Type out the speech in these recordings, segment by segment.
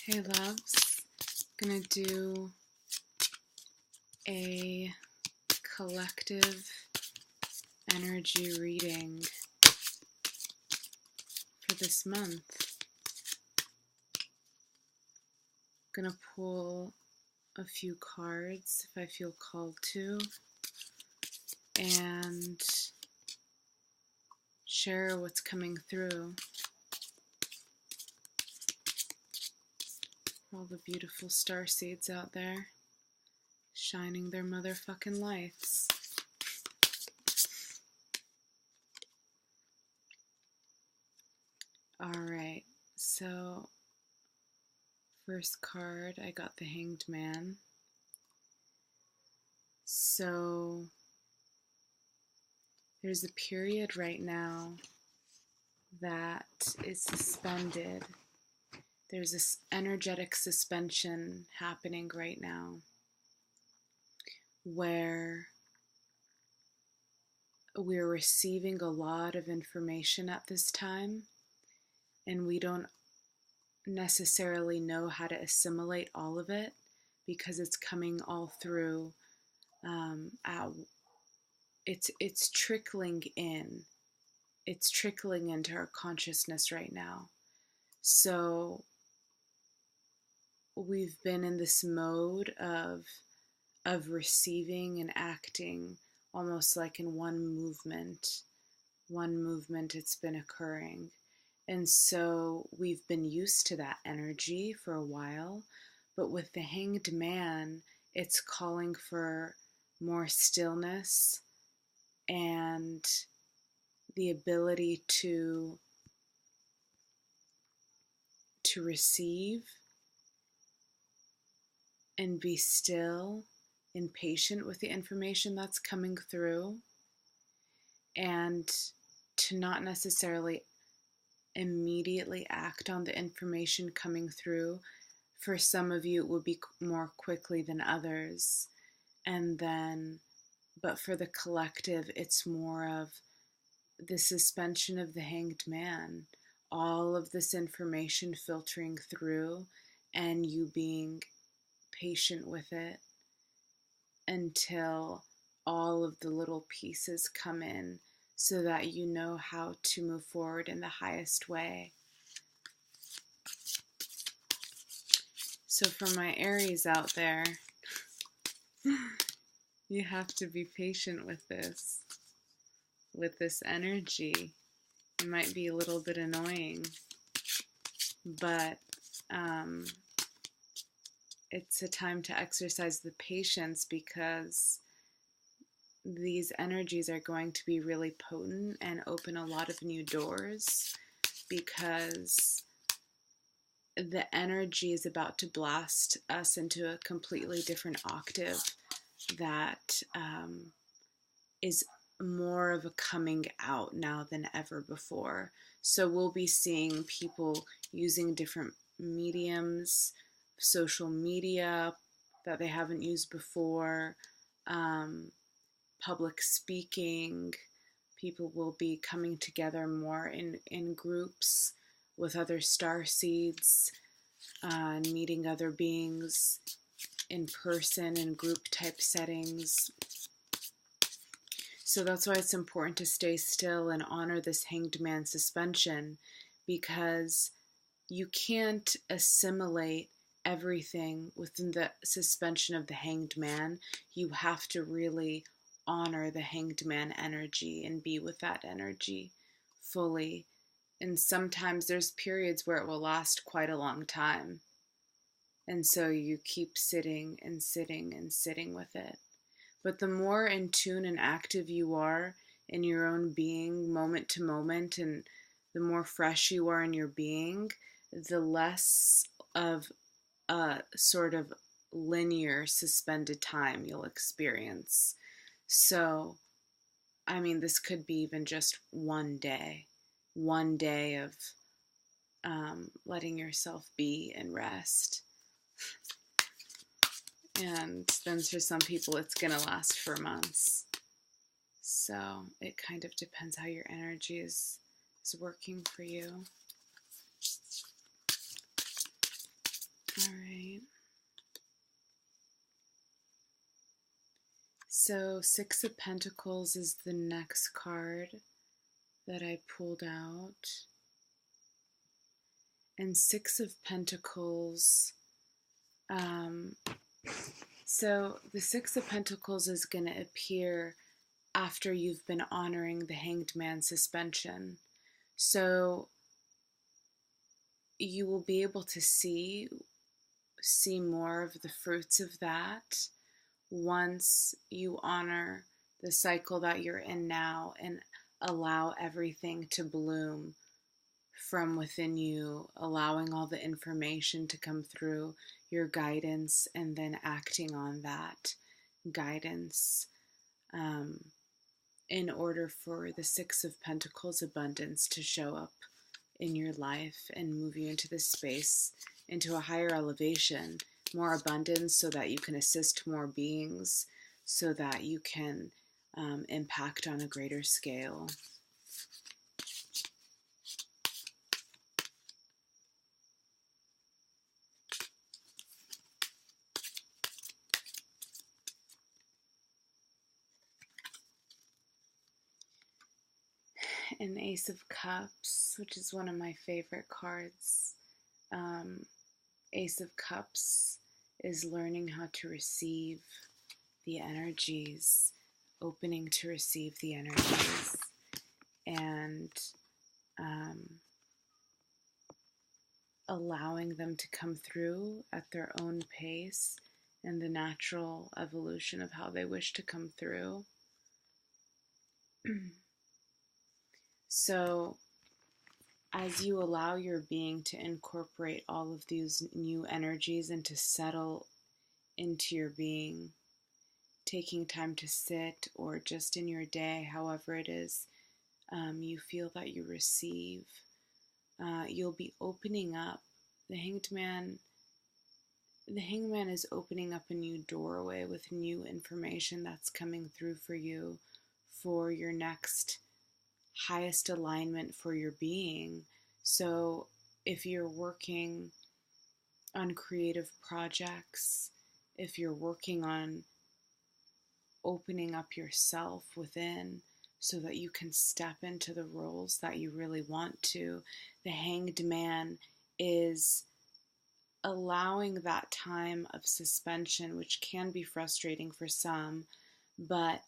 Hey loves, gonna do a collective energy reading for this month. Gonna pull a few cards if I feel called to, and share what's coming through. All the beautiful starseeds out there, shining their motherfucking lights. Alright, so first card, I got the Hanged Man. So there's a period right now that is suspended. There's this energetic suspension happening right now where we're receiving a lot of information at this time, and we don't necessarily know how to assimilate all of it because it's coming all through. It's trickling in. It's trickling into our consciousness right now. So we've been in this mode of receiving and acting almost like in one movement it's been occurring. And so we've been used to that energy for a while, but with the Hanged Man, it's calling for more stillness and the ability to receive and be still and patient with the information that's coming through, and to not necessarily immediately act on the information coming through. For some of you, it would be more quickly than others. But for the collective, it's more of the suspension of the Hanged Man, all of this information filtering through and you being patient with it until all of the little pieces come in so that you know how to move forward in the highest way. So for my Aries out there, you have to be patient with this energy. It might be a little bit annoying, but it's a time to exercise the patience because these energies are going to be really potent and open a lot of new doors, because the energy is about to blast us into a completely different octave that is more of a coming out now than ever before. So we'll be seeing people using different mediums, social media that they haven't used before, public speaking. People will be coming together more in groups with other starseeds, meeting other beings in person in group type settings. So that's why it's important to stay still and honor this Hanged Man suspension, because you can't assimilate everything within the suspension of the Hanged Man. You have to really honor the Hanged Man energy and be with that energy fully. And sometimes there's periods where it will last quite a long time. And so you keep sitting and sitting and sitting with it. But the more in tune and active you are in your own being, moment to moment, and the more fresh you are in your being, the less of a sort of linear suspended time you'll experience. So, I mean, this could be even just one day of letting yourself be and rest. And then for some people, it's going to last for months. So it kind of depends how your energy is working for you. All right. So 6 of Pentacles is the next card that I pulled out. And 6 of Pentacles, so the 6 of Pentacles is going to appear after you've been honoring the Hanged Man suspension. So you will be able to see more of the fruits of that once you honor the cycle that you're in now and allow everything to bloom from within you, allowing all the information to come through your guidance and then acting on that guidance in order for the 6 of Pentacles abundance to show up in your life and move you into this space, into a higher elevation, more abundance, so that you can assist more beings, so that you can impact on a greater scale. An Ace of Cups, which is one of my favorite cards. Ace of Cups is learning how to receive the energies, opening to receive the energies, and allowing them to come through at their own pace and the natural evolution of how they wish to come through. So, as you allow your being to incorporate all of these new energies and to settle into your being, taking time to sit or just in your day, however it is you feel that you receive, you'll be opening up. The Hanged Man is opening up a new doorway with new information that's coming through for you for your next highest alignment for your being. So if you're working on creative projects, if you're working on opening up yourself within so that you can step into the roles that you really want to, the Hanged Man is allowing that time of suspension, which can be frustrating for some, but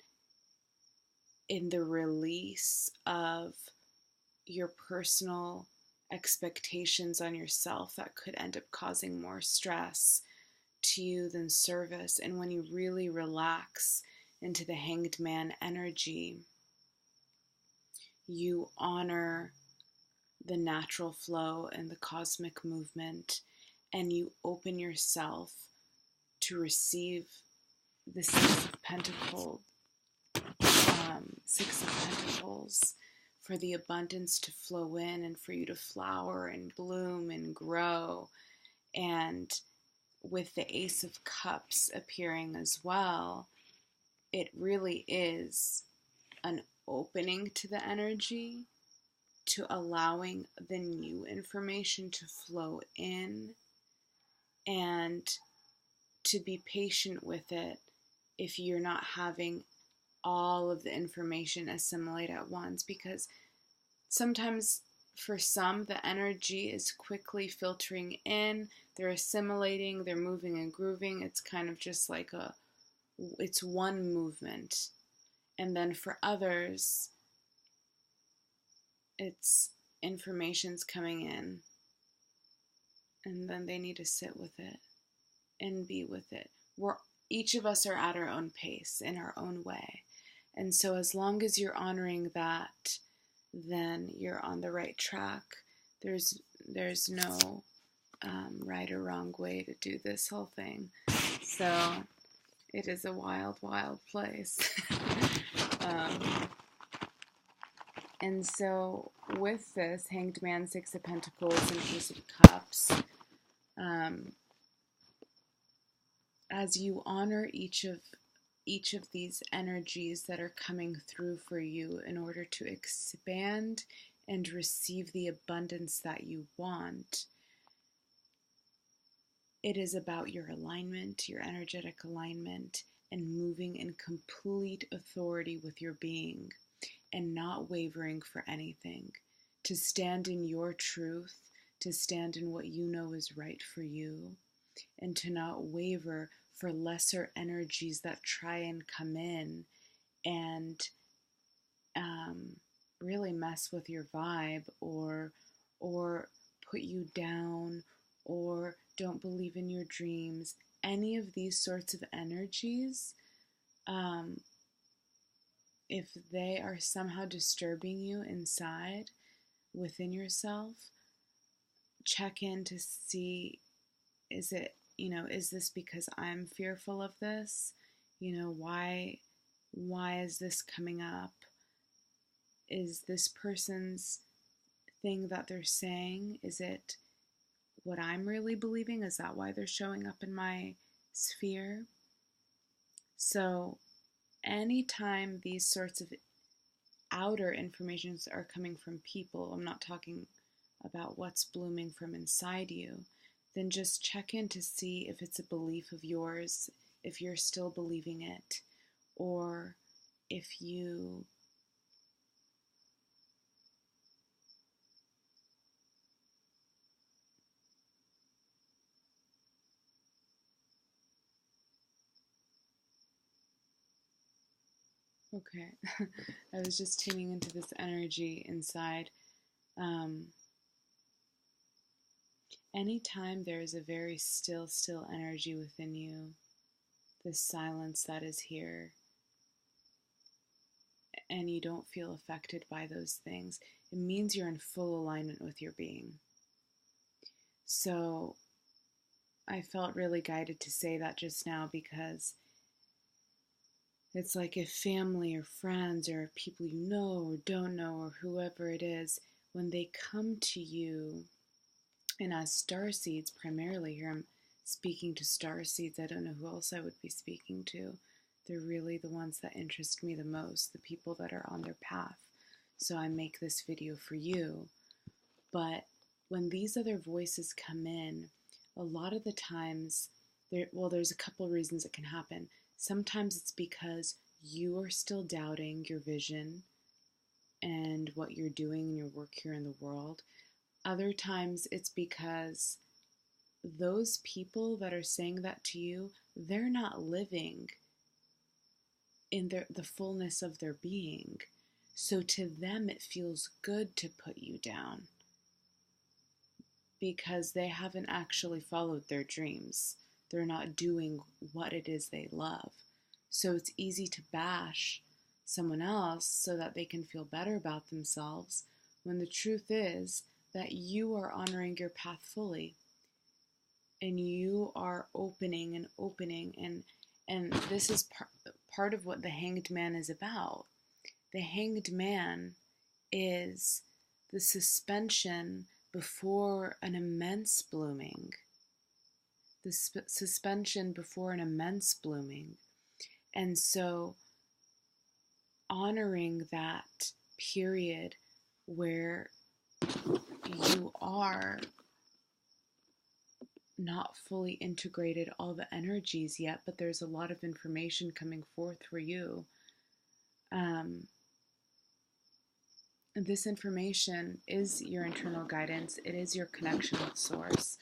in the release of your personal expectations on yourself that could end up causing more stress to you than service. And when you really relax into the Hanged Man energy, you honor the natural flow and the cosmic movement, and you open yourself to receive the Six of Pentacles, for the abundance to flow in and for you to flower and bloom and grow. And with the Ace of Cups appearing as well, it really is an opening to the energy, to allowing the new information to flow in, and to be patient with it if you're not having all of the information assimilate at once, because sometimes for some the energy is quickly filtering in, they're assimilating, they're moving and grooving, it's kind of just like it's one movement. And then for others, it's information's coming in and then they need to sit with it and be with it. Each of us are at our own pace in our own way. And so as long as you're honoring that, then you're on the right track. There's no right or wrong way to do this whole thing. So it is a wild, wild place. And so with this Hanged Man, Six of Pentacles, and Ace of Cups, as you honor each of these energies that are coming through for you in order to expand and receive the abundance that you want, It is about your alignment, your energetic alignment, and moving in complete authority with your being and not wavering for anything. To stand in your truth, to stand in what you know is right for you, and to not waver for lesser energies that try and come in and really mess with your vibe, or put you down, or don't believe in your dreams. Any of these sorts of energies, if they are somehow disturbing you inside within yourself, check in to see, is it, is this because I'm fearful of this? Why is this coming up? Is this person's thing that they're saying, is it what I'm really believing? Is that why they're showing up in my sphere? So anytime these sorts of outer informations are coming from people, I'm not talking about what's blooming from inside you, then just check in to see if it's a belief of yours, if you're still believing it, or if you okay. I was just tuning into this energy inside. Anytime there is a very still energy within you, this silence that is here, and you don't feel affected by those things, it means you're in full alignment with your being. So I felt really guided to say that just now, because it's like if family or friends or people you know or don't know or whoever it is, when they come to you, and as starseeds primarily, here I'm speaking to starseeds, I don't know who else I would be speaking to. They're really the ones that interest me the most, the people that are on their path. So I make this video for you. But when these other voices come in, a lot of the times, there's a couple reasons it can happen. Sometimes it's because you are still doubting your vision and what you're doing in your work here in the world. Other times it's because those people that are saying that to you, they're not living in the fullness of their being. So to them, it feels good to put you down because they haven't actually followed their dreams. They're not doing what it is they love. So it's easy to bash someone else so that they can feel better about themselves, when the truth is that you are honoring your path fully. And you are opening, and this is part of what the Hanged Man is about. The Hanged Man is the suspension before an immense blooming. The suspension before an immense blooming. And so honoring that period where you are not fully integrated all the energies yet, but there's a lot of information coming forth for you. This information is your internal guidance. It is your connection with Source.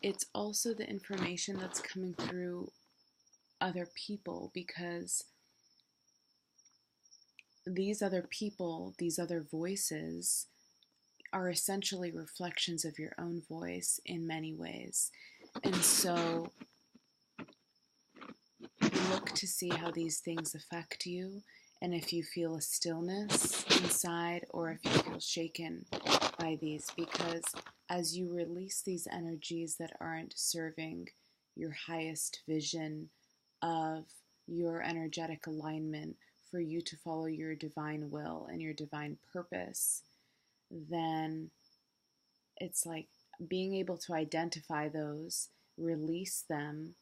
It's also the information that's coming through other people, because these other people, these other voices, are essentially reflections of your own voice in many ways. And so look to see how these things affect you, and if you feel a stillness inside or if you feel shaken by these, because as you release these energies that aren't serving your highest vision of your energetic alignment for you to follow your divine will and your divine purpose, then it's like being able to identify those, release them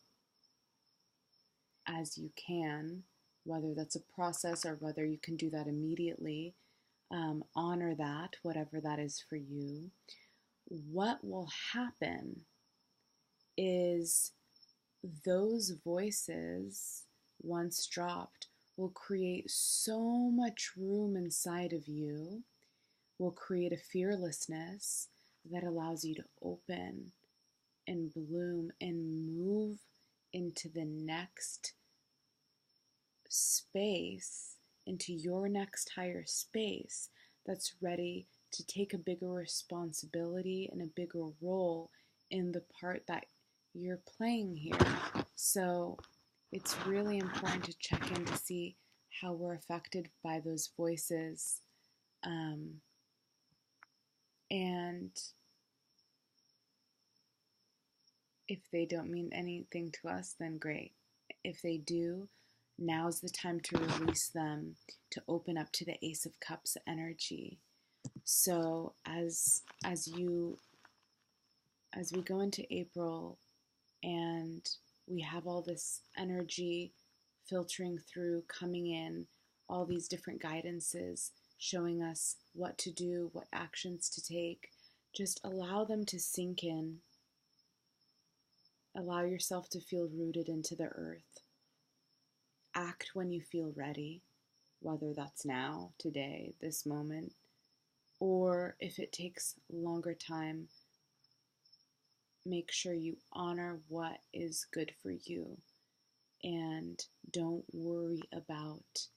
as you can, whether that's a process or whether you can do that immediately. Honor that, whatever that is for you. What will happen is those voices, once dropped, will create so much room inside of you, will create a fearlessness that allows you to open and bloom and move into the next space, into your next higher space that's ready to take a bigger responsibility and a bigger role in the part that you're playing here. So it's really important to check in to see how we're affected by those voices. And if they don't mean anything to us, then great. If they do, now's the time to release them, to open up to the Ace of Cups energy. So as we go into April and we have all this energy filtering through, coming in, all these different guidances showing us what to do, what actions to take, just allow them to sink in. Allow yourself to feel rooted into the earth. Act when you feel ready, whether that's now, today, this moment, or if it takes longer time, make sure you honor what is good for you and don't worry about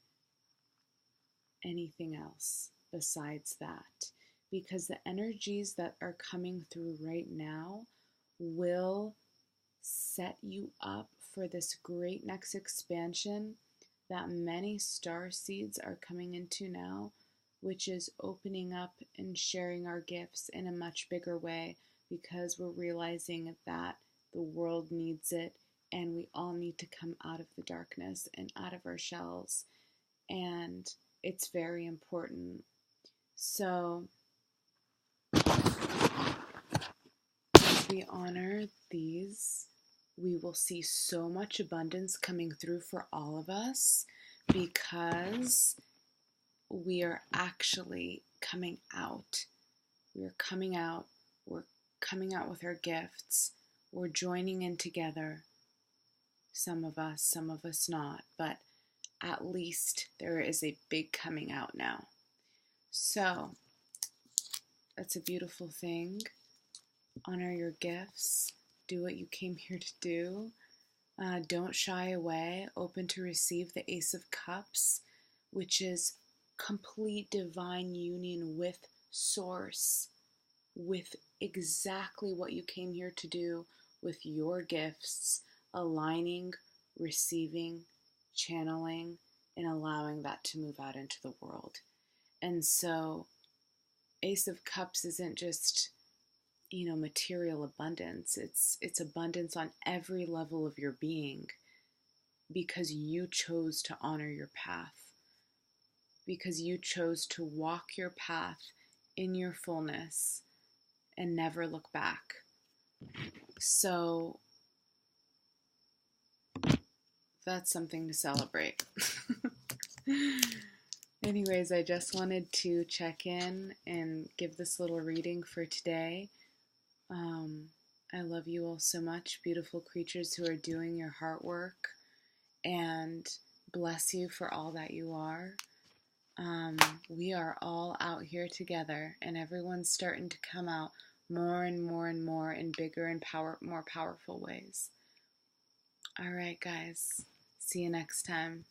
anything else besides that, because the energies that are coming through right now will set you up for this great next expansion that many star seeds are coming into now, which is opening up and sharing our gifts in a much bigger way, because we're realizing that the world needs it and we all need to come out of the darkness and out of our shells, and it's very important. So as we honor these, we will see so much abundance coming through for all of us, because we are actually coming out. We're coming out. We're coming out with our gifts. We're joining in together. Some of us not, but at least there is a big coming out now. So that's a beautiful thing. Honor your gifts. Do what you came here to do. Don't shy away. Open to receive the Ace of Cups, which is complete divine union with Source, with exactly what you came here to do, with your gifts, aligning, receiving, channeling, and allowing that to move out into the world. And so Ace of Cups isn't just, material abundance. It's abundance on every level of your being, because you chose to honor your path, because you chose to walk your path in your fullness and never look back. So that's something to celebrate. Anyways, I just wanted to check in and give this little reading for today. I love you all so much, beautiful creatures who are doing your heart work, and bless you for all that you are. We are all out here together, and everyone's starting to come out more and more and more in bigger and more powerful ways. All right, guys. See you next time.